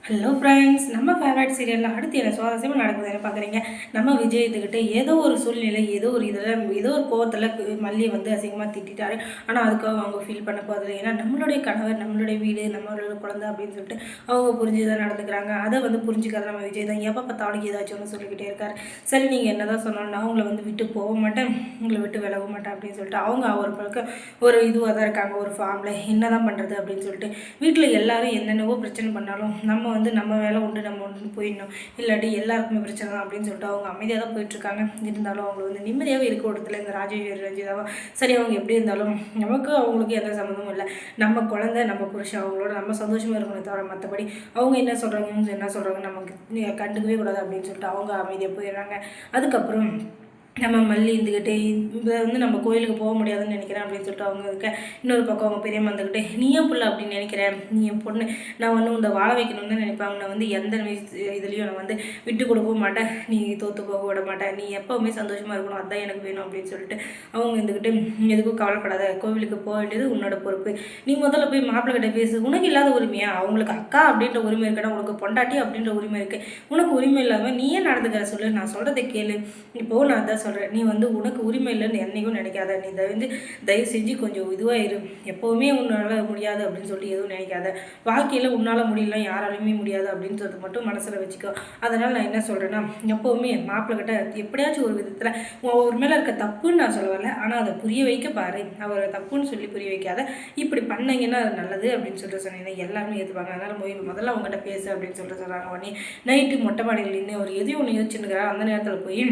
Hello friends, நம்ம favourite சீரியலில் அடுத்து என்ன சுவாரஸ்யமாக நடக்குதுன்னு பார்க்குறீங்க. நம்ம விஜய் இதுக்கிட்ட ஏதோ ஒரு சூழ்நிலை, ஏதோ ஒரு இதில், ஏதோ ஒரு கோவத்தில் மல்லியை வந்து அசிங்கமாக திட்டாரு. ஆனால் அதுக்காக அவங்க ஃபீல் பண்ண போதில்லை. ஏன்னா நம்மளுடைய கணவர், நம்மளுடைய வீடு, நம்மளோட குழந்தை அப்படின்னு சொல்லிட்டு அவங்க புரிஞ்சு தான் நடந்துக்கிறாங்க. அதை வந்து புரிஞ்சுக்காத நம்ம விஜய் தான் எப்போ பார்த்தாலும் ஏதாச்சும் ஒன்று சொல்லிக்கிட்டே இருக்கார். சரி, நீங்கள் என்ன தான் சொன்னாலும் நான் உங்களை வந்து விட்டு போக மாட்டேன், உங்களை விட்டு விலக மாட்டேன் அப்படின்னு சொல்லிட்டு அவங்க ஒரு பக்கம் ஒரு இதுவாக தான் இருக்காங்க. ஒரு ஃபார்மில் என்ன தான் பண்ணுறது அப்படின்னு சொல்லிட்டு வீட்டில் எல்லாரும் என்னென்னவோ பிரச்சனை பண்ணாலும் நம்ம வந்து நம்ம வேலை உண்டு, நம்ம ஒன்று போயிடணும், இல்லாட்டி எல்லாருக்குமே பிரச்சனை தான் அப்படின்னு சொல்லிட்டு அவங்க அமைதியாக தான் போயிட்டுருக்காங்க. இருந்தாலும் அவங்களை வந்து நிம்மதியாகவே இருக்க விடத்துல இந்த ராஜேஸ்வரி ரஞ்சிதாவும் சரி. அவங்க எப்படி இருந்தாலும் நமக்கு அவங்களுக்கு எந்த சம்மந்தமும் இல்லை. நம்ம குழந்தை, நம்ம புருஷன், அவங்களோட நம்ம சந்தோஷமாக இருக்கணும் தவிர மற்றபடி அவங்க என்ன சொல்கிறாங்க நமக்கு கண்டுக்கவே கூடாது அப்படின்னு சொல்லிட்டு அவங்க அமைதியாக போயிடுறாங்க. அதுக்கப்புறம் நம்ம மல்லி இருந்துக்கிட்டே இதை வந்து நம்ம கோயிலுக்கு போக முடியாதுன்னு நினைக்கிறேன் அப்படின்னு சொல்லிட்டு அவங்க இருக்க. இன்னொரு பக்கம் அவங்க பெரியம்மா இருந்துக்கிட்டே நீ ஏன் புள்ள அப்படின்னு நினைக்கிறேன், நீ என் பொண்ணு, நான் வந்து இந்த வாழ வைக்கணும்னு தான் நினைப்பேன், நான் வந்து எந்த இதுலேயும் நான் வந்து விட்டு கொடுக்கவும் மாட்டேன், நீ தோற்று போக விட மாட்டேன், நீ எப்போவுமே சந்தோஷமாக இருக்கணும், அதுதான் எனக்கு வேணும் அப்படின்னு சொல்லிட்டு அவங்க இருந்துக்கிட்டு எதுக்கும் கவலைப்படாத, கோவிலுக்கு போக வேண்டியது உன்னோட பொறுப்பு, நீ முதல்ல போய் மாப்பிள்ளை கிட்ட பேசு, உனக்கு இல்லாத உரிமையா, அவங்களுக்கு அக்கா அப்படின்ற உரிமை இருக்குன்னா உனக்கு பொண்டாட்டி அப்படின்ற உரிமை இருக்குது, உனக்கு உரிமை இல்லாமல் நீ ஏன் நடந்துக்கிற சொல்லு, நான் சொல்கிறத கேளு, இப்போது நான் தான் சொல்கிறேன், நீ வந்து உனக்கு உரிமை இல்லைன்னு என்றைக்கும் நினைக்காத, நீ தயவு செஞ்சு கொஞ்சம் இதுவாக இரு, எப்போவுமே உன்னால் முடியாது அப்படின்னு சொல்லி எதுவும் நினைக்காத, வாழ்க்கையில் உன்னால் முடியல, யாராலுமே முடியாது அப்படின்னு சொல்லிட்டு மட்டும் மனசில் வச்சுக்கோ. அதனால் நான் என்ன சொல்கிறேன்னா, எப்போவுமே மாப்பிள்ளைகிட்ட எப்படியாச்சும் ஒரு விதத்தில் ஒரு மேலே இருக்க தப்புன்னு நான் சொல்ல வரல, ஆனால் அதை புரிய வைக்க பாரு, அவரை தப்புன்னு சொல்லி புரிய வைக்காத, இப்படி பண்ணீங்கன்னா அது நல்லது அப்படின்னு சொல்லிட்டு சொன்னீங்கன்னா எல்லாருமே ஏற்றுப்பாங்க. அதனால் முதல்ல அவங்ககிட்ட பேசு அப்படின்னு சொல்லிட்டு சொல்கிறாங்க. உடனே நைட்டு மொட்டை மாடியில் நின்று அவர் எதையும் ஒன்று யோசிச்சுன்னுக்கிறார். அந்த நேரத்தில் போய்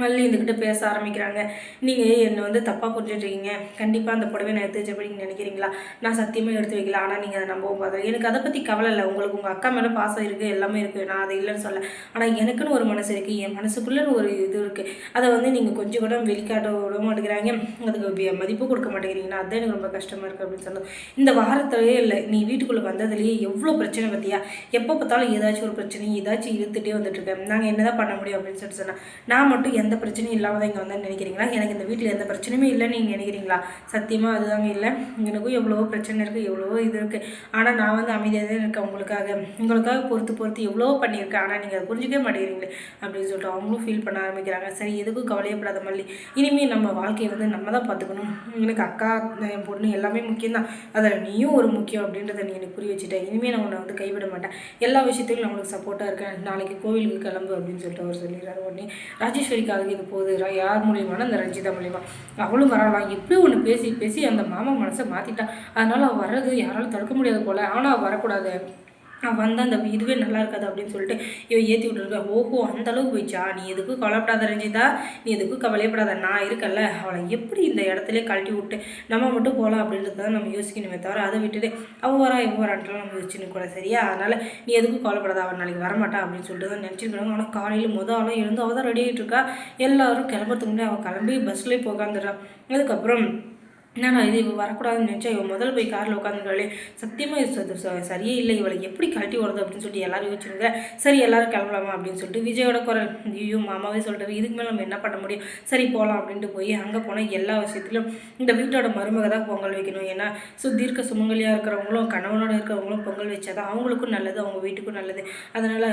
மல்லி இருந்துக்கிட்டு பேச ஆரம்பிக்கிறாங்க. நீங்கள் என்னை வந்து தப்பாக புரிஞ்சுட்ருக்கீங்க, கண்டிப்பாக அந்த புடவை நான் எடுத்து வச்சபடி நீங்கள் நினைக்கிறீங்களா, நான் சத்தியமாக எடுத்து வைக்கல, ஆனால் நீங்கள் அதை நம்பவும் பார்த்து, எனக்கு அதை பற்றி கவலை இல்லை, உங்களுக்கு உங்கள் அக்கா மேலே பாசம் இருக்குது, எல்லாமே இருக்குது, நான் அதை இல்லைன்னு சொல்ல, ஆனால் எனக்குன்னு ஒரு மனசு இருக்குது, என் மனசுக்குள்ளேன்னு ஒரு இது இருக்குது, அதை வந்து நீங்கள் கொஞ்சம் கூட வெளிக்காட்ட விட மாட்டேங்கிறாங்க, அதுக்கு மதிப்பு கொடுக்க மாட்டேங்கிறீங்கன்னா அதுதான் எனக்கு ரொம்ப கஷ்டமாக இருக்குது அப்படின்னு சொன்னோம். இந்த வாரத்திலேயே இல்லை, நீ வீட்டுக்குள்ளே வந்ததுலேயே எவ்வளோ பிரச்சனை பற்றியா, எப்போ பார்த்தாலும் ஏதாச்சும் ஒரு பிரச்சனை ஏதாச்சும் இழுத்துகிட்டே வந்துட்டுருக்கேன், நாங்கள் என்ன தான் பண்ண முடியும் அப்படின்னு சொல்லிட்டு சொன்னேன். நான் மட்டும் எந்த பிரச்சனையும் இல்லாமல் தான் இங்கே வந்தேன்னு நினைக்கிறீங்களா, எனக்கு இந்த வீட்டில் எந்த பிரச்சனையுமே இல்லைன்னு நீங்கள் நினைக்கிறீங்களா, சத்தியமாக அதுதாங்க இல்லை, எனக்கும் எவ்வளவோ பிரச்சனை இருக்குது, எவ்வளவோ இது இருக்குது, ஆனால் நான் வந்து அமைதியாக தான் இருக்கேன், உங்களுக்காக பொறுத்து எவ்வளோ பண்ணியிருக்கேன், ஆனால் நீங்கள் அதை புரிஞ்சிக்கவே மாட்டேங்கிறீங்களே அப்படின்னு சொல்லிட்டு அவங்களும் ஃபீல் பண்ண ஆரம்பிக்கிறாங்க. சரி, எதுக்கும் கவலையப்படாத மல்லி, இனிமேல் நம்ம வாழ்க்கையை வந்து நம்ம தான் பார்த்துக்கணும், எனக்கு அக்கா என் பொண்ணு எல்லாமே முக்கியம்தான், அதில் நீயும் ஒரு முக்கியம் அப்படின்றத நீ எனக்கு புரிய வச்சுட்டேன், இனிமேல் நான் உன்னை வந்து கைவிட மாட்டேன், எல்லா விஷயத்தையும் நான் உனக்கு சப்போர்ட்டாக இருக்கேன், நாளைக்கு கோவிலுக்கு கிளம்பு அப்படின்னு சொல்லிட்டு அவர் சொல்லிடுறாரு. உடனே ராஜேஸ்வரிக்காக இது போகுது, யார் மூலியமான அந்த ரஞ்சிதா மூலியமா, அவளும் வரலாம், எப்படி ஒன்று பேசி பேசி அந்த மாமா மனசை மாற்றிட்டா, அதனால் அவள் வர்றது யாராலும் தடுக்க முடியாது போல், ஆனால் அவள் வரக்கூடாது, வந்தால் அந்த இதுவே நல்லா இருக்காது அப்படின்னு சொல்லிட்டு இவன் ஏற்றி விட்டுருக்கா. ஓஹோ, அந்த அளவுக்கு போயிடுச்சா, நீ எதுக்கும் கவலைப்படாத ரஞ்சிதா, நீ எதுக்கும் கவலைப்படாத, நான் இருக்கல, அவளை எப்படி இந்த இடத்துல கழட்டி விட்டு நம்ம மட்டும் போகலாம் அப்படின்றது தான் நம்ம யோசிக்கணுமே தவிர அதை விட்டுட்டு அவள் வரா இவன் வரான்ட்டுலாம் நம்ம யோசிச்சுன்னு கூட. சரியா, அதனால் நீ எதுக்கும் கவலைப்படாத, அவள் நாளைக்கு வரமாட்டா அப்படின்னு சொல்லிட்டு தான் நினச்சிருக்காங்க. ஆனால் காலையில் ஆளும் எழுந்து அவள் தான் ரெடி ஆகிட்டு இருக்கா. எல்லாரும் கிளம்புறதுக்கு முன்னாடி அவள் கிளம்பி பஸ்லேயே போய் உட்காந்துடுறான். அதுக்கப்புறம் நான் இது வரக்கூடாதுன்னு நினச்சா இவன் முதல்ல போய் காரில் உட்காந்துக்கிறாளே, சத்தியமாக இது சரியே இல்லை, இவளை எப்படி கழட்டி வருது அப்படின்னு சொல்லிட்டு எல்லாரும் யோசிச்சுருங்க. சரி, எல்லாரும் கிளம்பலாமா அப்படின்னு சொல்லிட்டு விஜயோட குரல், ஐயோ மாமாவே சொல்லிட்டு இதுக்கு மேலே நம்ம என்ன பண்ண முடியும், சரி போகலாம் அப்படின்ட்டு போய் அங்கே போனால் எல்லா விஷயத்துலையும் இந்த வீட்டோட மருமக தான் பொங்கல் வைக்கணும், ஏன்னா தீர்க்க சுமங்கலியாக இருக்கிறவங்களும் கணவனோட இருக்கிறவங்களும் பொங்கல் வச்சாதான் அவங்களுக்கும் நல்லது, அவங்க வீட்டுக்கும் நல்லது, அதனால்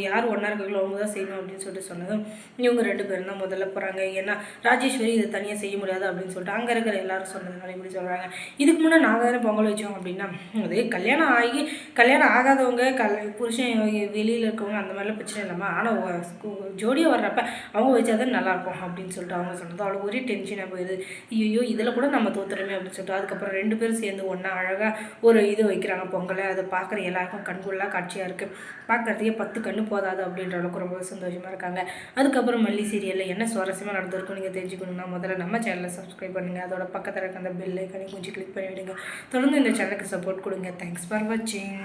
யார் ஒன்றா இருக்காங்களோ அவங்க தான் செய்யணும் அப்படின்னு சொல்லிட்டு சொன்னதும் இவங்க 2 பேரும் தான் முதல்ல போகிறாங்க. ஏன்னா ராஜேஸ்வரி இதை தனியாக செய்ய முடியாது அப்படின்னு சொல்லிட்டு அங்கே இருக்கிற எல்லாரும் சொன்னது இப்படி சொல்கிறாங்க. இதுக்கு முன்னே நாங்கள் தானே பொங்கல் வச்சோம் அப்படின்னா, அது கல்யாணம் ஆகாதவங்க புருஷன் வெளியில் இருக்கவங்க அந்த மாதிரிலாம் பிரச்சனை இல்லாமல், ஆனால் ஜோடியாக வர்றப்ப அவங்க வச்சாதான் நல்லாயிருக்கும் அப்படின்னு சொல்லிட்டு அவங்க சொன்னது அவளுக்கு ஒரே டென்ஷனாக போயிடுது. ஐயோ, இதில் கூட நம்ம தோத்துறமே அப்படின்னு சொல்லிட்டு அதுக்கப்புறம் 2 பேரும் சேர்ந்து ஒன்றா அழகாக ஒரு இது வைக்கிறாங்க பொங்கலை. அதை பார்க்குற எல்லாருக்கும் கண்கொள்ளா காட்சியாக இருக்குது, பார்க்குறதுக்கே 10 கண்ணு போதாது அப்படின்ற அளவுக்கு ரொம்ப சந்தோஷமாக இருக்காங்க. அதுக்கப்புறம் மல்லி சீரியலில் என்ன சுவாரஸ்யமாக நடந்திருக்கும் நீங்கள் தெரிஞ்சுக்கணுன்னா முதல்ல நம்ம சேனலை சப்ஸ்கிரைப் பண்ணுங்கள், அதோட பக்கத்தில் இருக்க அந்த பெல் ஐக்கானை கொஞ்சம் கிளிக் பண்ணி விடுங்க. தொடர்ந்து இந்த சேனலுக்கு சப்போர்ட் கொடுங்க. தேங்க்ஸ் ஃபார் வாட்சிங்.